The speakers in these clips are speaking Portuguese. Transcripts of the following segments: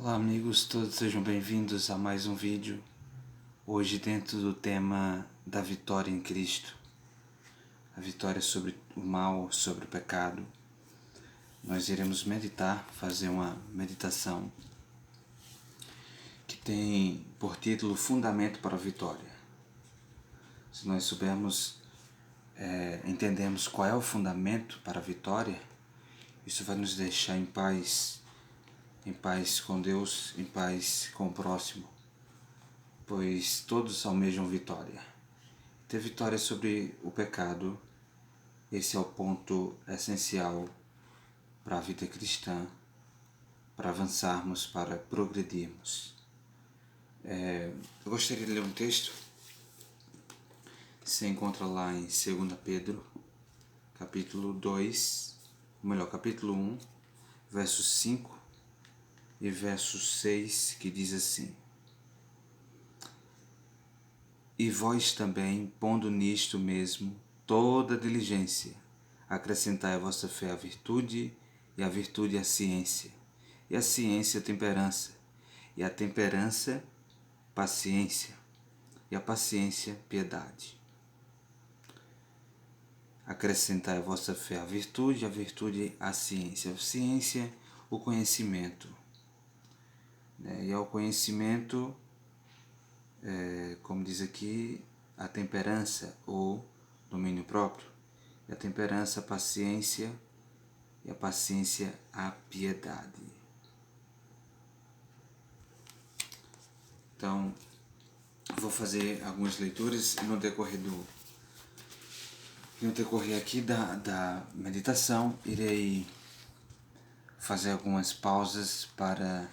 Olá amigos, todos sejam bem-vindos a mais um vídeo. Hoje dentro do tema da vitória em Cristo, a vitória sobre o mal, sobre o pecado. Nós iremos meditar, fazer uma meditação que tem por título Fundamento para a Vitória. Se nós soubermos, entendemos qual é o fundamento para a vitória, isso vai nos deixar em paz com Deus, em paz com o próximo, pois todos almejam vitória. Ter vitória sobre o pecado, esse é o ponto essencial para a vida cristã, para avançarmos, para progredirmos. Eu gostaria de ler um texto, se encontra lá em 2 Pedro, capítulo 1, verso 5 e verso 6, que diz assim: E vós também, pondo nisto mesmo toda diligência, acrescentai à vossa fé a virtude, e a virtude a ciência, e a ciência a temperança, e a temperança paciência, e a paciência piedade. Acrescentai à vossa fé a virtude a ciência, o conhecimento. E ao conhecimento, como diz aqui, a temperança ou domínio próprio, e a temperança a paciência, e a paciência a piedade. Então, vou fazer algumas leituras no decorrer aqui da meditação. Irei fazer algumas pausas para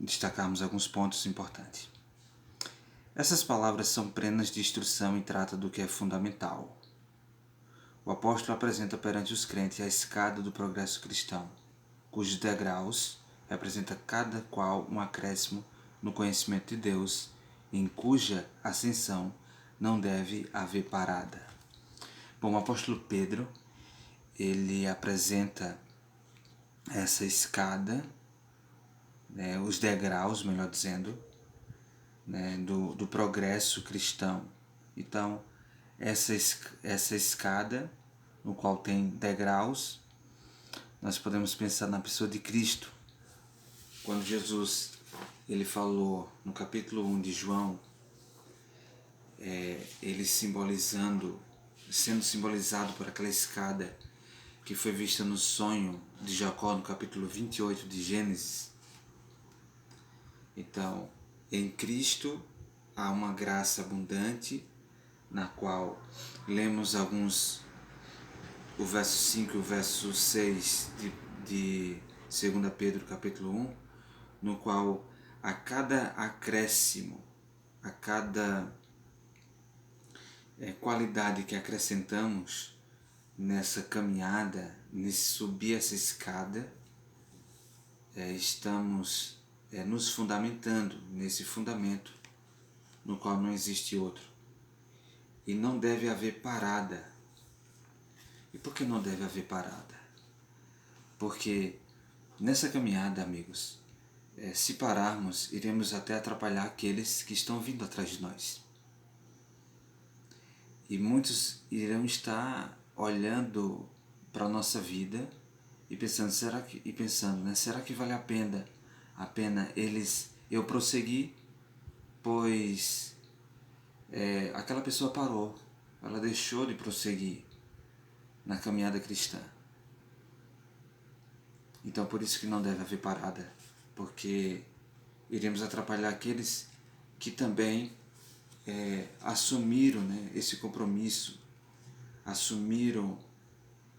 destacarmos alguns pontos importantes. Essas palavras são plenas de instrução e tratam do que é fundamental. O apóstolo apresenta perante os crentes a escada do progresso cristão, cujos degraus representa cada qual um acréscimo no conhecimento de Deus, em cuja ascensão não deve haver parada. Bom, o apóstolo Pedro, ele apresenta essa escada, os degraus, melhor dizendo, do progresso cristão. Então, essa escada, no qual tem degraus, nós podemos pensar na pessoa de Cristo. Quando Jesus ele falou no capítulo 1 de João, ele sendo simbolizado por aquela escada que foi vista no sonho de Jacó no capítulo 28 de Gênesis. Então, em Cristo há uma graça abundante, na qual lemos o verso 5 e o verso 6 de 2 Pedro capítulo 1, no qual a cada acréscimo, a cada qualidade que acrescentamos nessa caminhada, nesse subir essa escada, estamos nos fundamentando nesse fundamento no qual não existe outro. E não deve haver parada. E por que não deve haver parada? Porque nessa caminhada, amigos, se pararmos, iremos até atrapalhar aqueles que estão vindo atrás de nós. E muitos irão estar olhando para a nossa vida e pensando, será que vale a pena eu prosseguir, pois aquela pessoa parou, ela deixou de prosseguir na caminhada cristã. Então por isso que não deve haver parada, porque iremos atrapalhar aqueles que também assumiram esse compromisso, assumiram,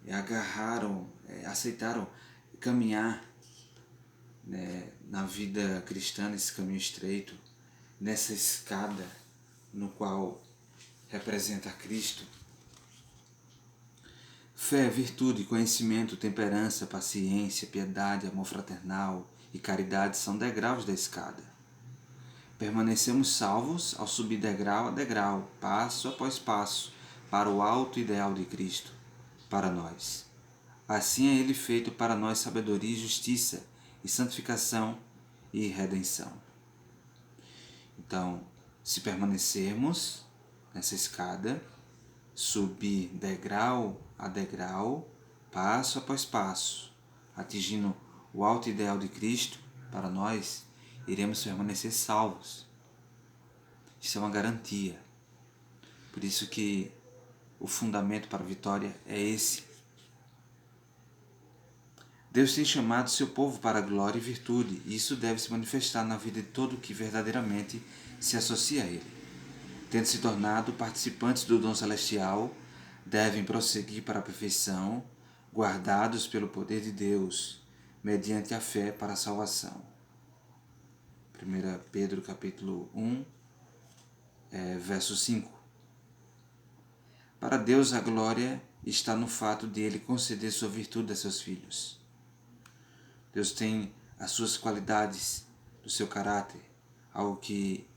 agarraram, aceitaram caminhar na vida cristã, nesse caminho estreito, nessa escada no qual representa Cristo. Fé, virtude, conhecimento, temperança, paciência, piedade, amor fraternal e caridade são degraus da escada. Permanecemos salvos ao subir degrau a degrau, passo após passo, para o alto ideal de Cristo, para nós. Assim é Ele feito para nós sabedoria e justiça, e santificação e redenção. Então, se permanecermos nessa escada, subir degrau a degrau, passo após passo, atingindo o alto ideal de Cristo para nós, iremos permanecer salvos. Isso é uma garantia. Por isso que o fundamento para a vitória é esse. Deus tem chamado seu povo para a glória e virtude, e isso deve se manifestar na vida de todo que verdadeiramente se associa a Ele. Tendo se tornado participantes do dom celestial, devem prosseguir para a perfeição, guardados pelo poder de Deus, mediante a fé para a salvação. 1 Pedro capítulo 1, verso 5. Para Deus a glória está no fato de Ele conceder sua virtude a seus filhos. Deus tem as suas qualidades do seu caráter, algo que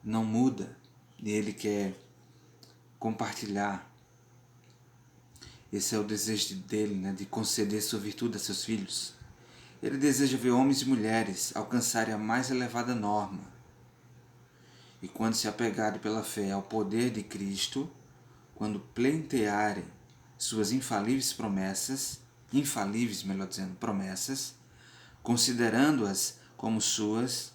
não muda, e Ele quer compartilhar. Esse é o desejo dele, de conceder sua virtude a seus filhos. Ele deseja ver homens e mulheres alcançarem a mais elevada norma. E quando se apegarem pela fé ao poder de Cristo, quando pleitearem suas promessas, considerando-as como suas,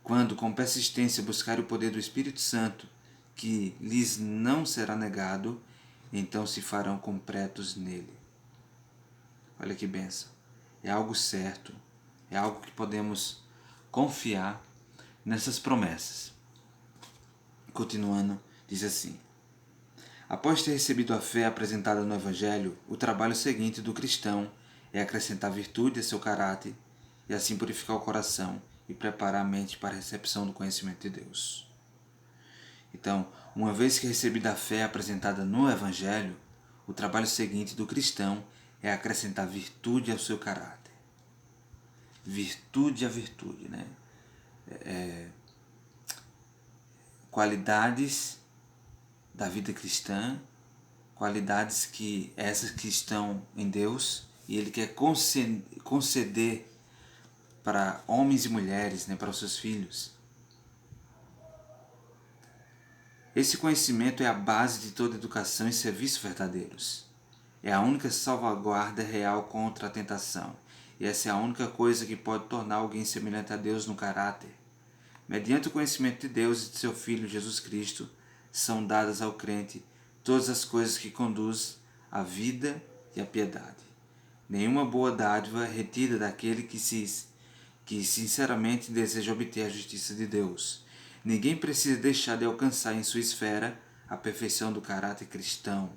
quando com persistência buscarem o poder do Espírito Santo, que lhes não será negado, então se farão completos nele. Olha que bênção. É algo certo, é algo que podemos confiar nessas promessas. Continuando, diz assim: após ter recebido a fé apresentada no Evangelho, o trabalho seguinte do cristão é acrescentar virtude a seu caráter e assim purificar o coração e preparar a mente para a recepção do conhecimento de Deus. Então, uma vez que recebida a fé apresentada no Evangelho, o trabalho seguinte do cristão é acrescentar virtude ao seu caráter. Virtude a virtude, qualidades da vida cristã, qualidades que essas que estão em Deus, e Ele quer conceder para homens e mulheres, para os seus filhos. Esse conhecimento é a base de toda educação e serviço verdadeiros. É a única salvaguarda real contra a tentação. E essa é a única coisa que pode tornar alguém semelhante a Deus no caráter. Mediante o conhecimento de Deus e de seu Filho Jesus Cristo, são dadas ao crente todas as coisas que conduzem à vida e à piedade. Nenhuma boa dádiva é retida daquele que sinceramente deseja obter a justiça de Deus. Ninguém precisa deixar de alcançar em sua esfera a perfeição do caráter cristão.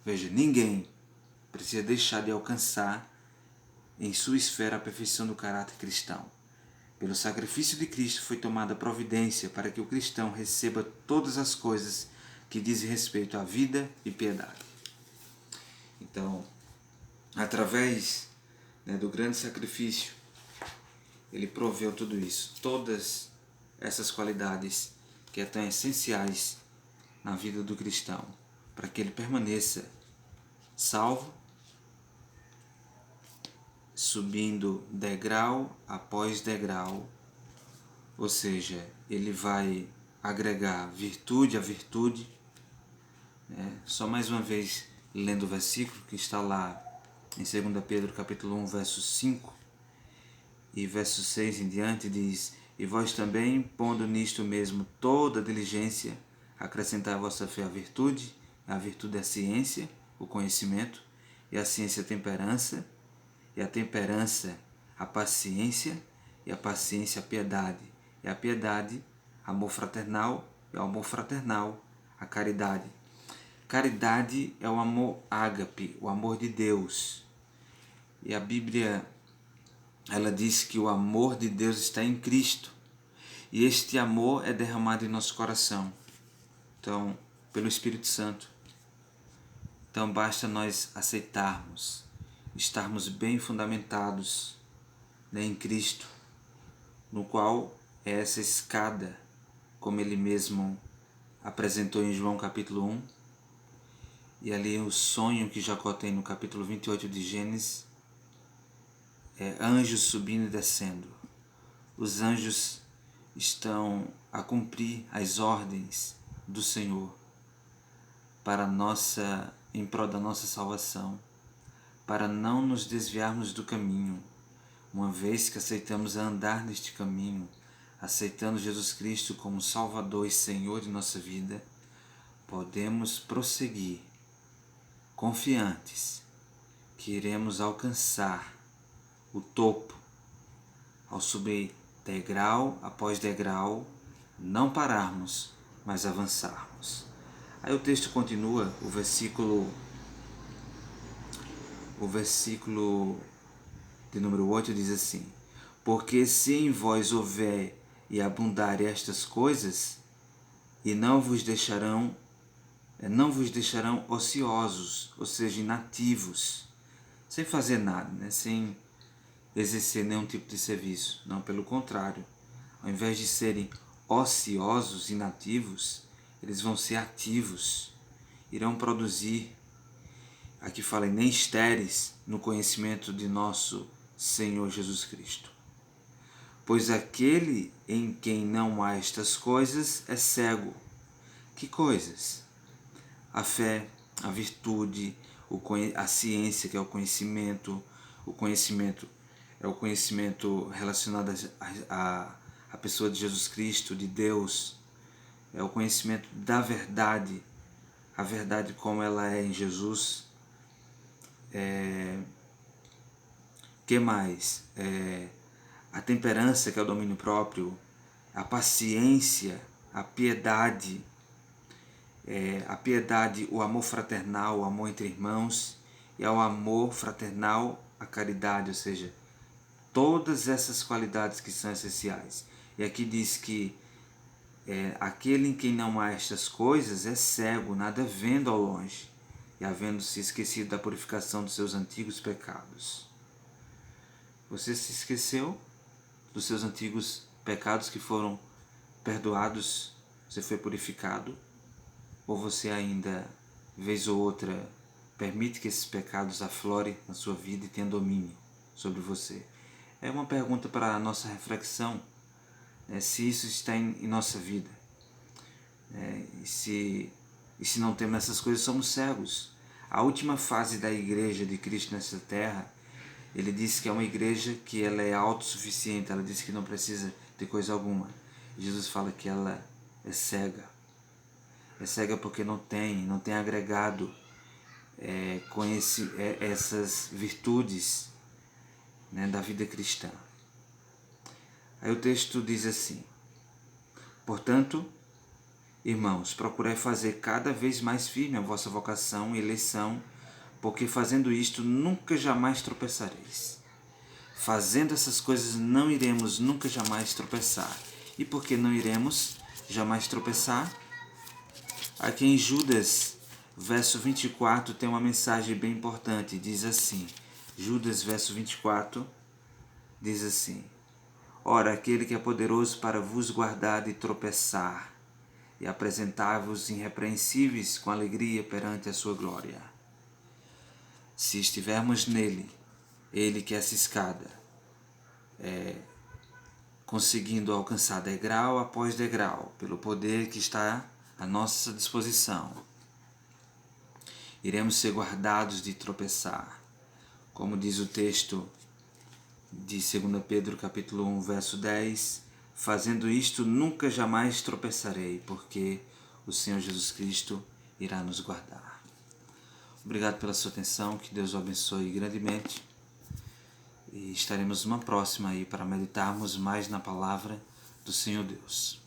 Veja, ninguém precisa deixar de alcançar em sua esfera a perfeição do caráter cristão. Pelo sacrifício de Cristo foi tomada a providência para que o cristão receba todas as coisas que dizem respeito à vida e piedade. Então, através do grande sacrifício, Ele proveu tudo isso, todas essas qualidades que são tão essenciais na vida do cristão, para que ele permaneça salvo, subindo degrau após degrau, ou seja, ele vai agregar virtude a virtude. Só mais uma vez lendo o versículo que está lá em 2 Pedro capítulo 1, verso 5 e verso 6 em diante, diz: e vós também, pondo nisto mesmo toda diligência, acrescentai à vossa fé a virtude a ciência, o conhecimento, e a ciência a temperança, e a temperança a paciência, e a paciência a piedade, e a piedade amor fraternal, e o amor fraternal a caridade. Caridade é o amor ágape, o amor de Deus. E a Bíblia, ela diz que o amor de Deus está em Cristo. E este amor é derramado em nosso coração. Então, pelo Espírito Santo. Então, basta nós aceitarmos, estarmos bem fundamentados em Cristo, no qual é essa escada, como Ele mesmo apresentou em João capítulo 1, e ali o sonho que Jacó tem no capítulo 28 de Gênesis, anjos subindo e descendo. Os anjos estão a cumprir as ordens do Senhor em prol da nossa salvação, para não nos desviarmos do caminho, uma vez que aceitamos andar neste caminho, aceitando Jesus Cristo como Salvador e Senhor de nossa vida, podemos prosseguir confiantes que iremos alcançar o topo ao subir degrau após degrau, não pararmos, mas avançarmos. Aí o texto continua, o versículo de número 8 diz assim: porque se em vós houver e abundar estas coisas, e não vos deixarão ociosos, ou seja, inativos, sem fazer nada, né? Sem exercer nenhum tipo de serviço. Não, pelo contrário, ao invés de serem ociosos, inativos, eles vão ser ativos, irão produzir, aqui fala, nem estéreis no conhecimento de nosso Senhor Jesus Cristo. Pois aquele em quem não há estas coisas é cego. Que coisas? A fé, a virtude, a ciência, que é o conhecimento. O conhecimento é o conhecimento relacionado à pessoa de Jesus Cristo, de Deus. É o conhecimento da verdade, a verdade como ela é em Jesus. Que mais? A temperança, que é o domínio próprio, a paciência, a piedade, o amor fraternal, o amor entre irmãos, e ao amor fraternal, a caridade, ou seja, todas essas qualidades que são essenciais. E aqui diz que aquele em quem não há estas coisas é cego, nada vendo ao longe, e havendo-se esquecido da purificação dos seus antigos pecados. Você se esqueceu dos seus antigos pecados que foram perdoados? Você foi purificado? Ou você ainda, vez ou outra, permite que esses pecados aflorem na sua vida e tenham domínio sobre você? É uma pergunta para a nossa reflexão, né? Se isso está em nossa vida. E se não temos essas coisas, somos cegos. A última fase da igreja de Cristo nessa terra, ele disse que é uma igreja que ela é autossuficiente, ela disse que não precisa de coisa alguma. Jesus fala que ela é cega. É cega porque não tem agregado essas virtudes, né, da vida cristã. Aí o texto diz assim: portanto, irmãos, procurai fazer cada vez mais firme a vossa vocação e eleição, porque fazendo isto nunca jamais tropeçareis. Fazendo essas coisas não iremos nunca jamais tropeçar. E por que não iremos jamais tropeçar? Aqui em Judas, verso 24, tem uma mensagem bem importante. Diz assim, Judas, verso 24, diz assim: ora, aquele que é poderoso para vos guardar de tropeçar e apresentar-vos irrepreensíveis com alegria perante a sua glória. Se estivermos nele, ele que é essa escada, conseguindo alcançar degrau após degrau, pelo poder que está à nossa disposição, iremos ser guardados de tropeçar. Como diz o texto de 2 Pedro capítulo 1, verso 10, fazendo isto nunca jamais tropeçarei, porque o Senhor Jesus Cristo irá nos guardar. Obrigado pela sua atenção, que Deus o abençoe grandemente. E estaremos numa próxima aí para meditarmos mais na palavra do Senhor Deus.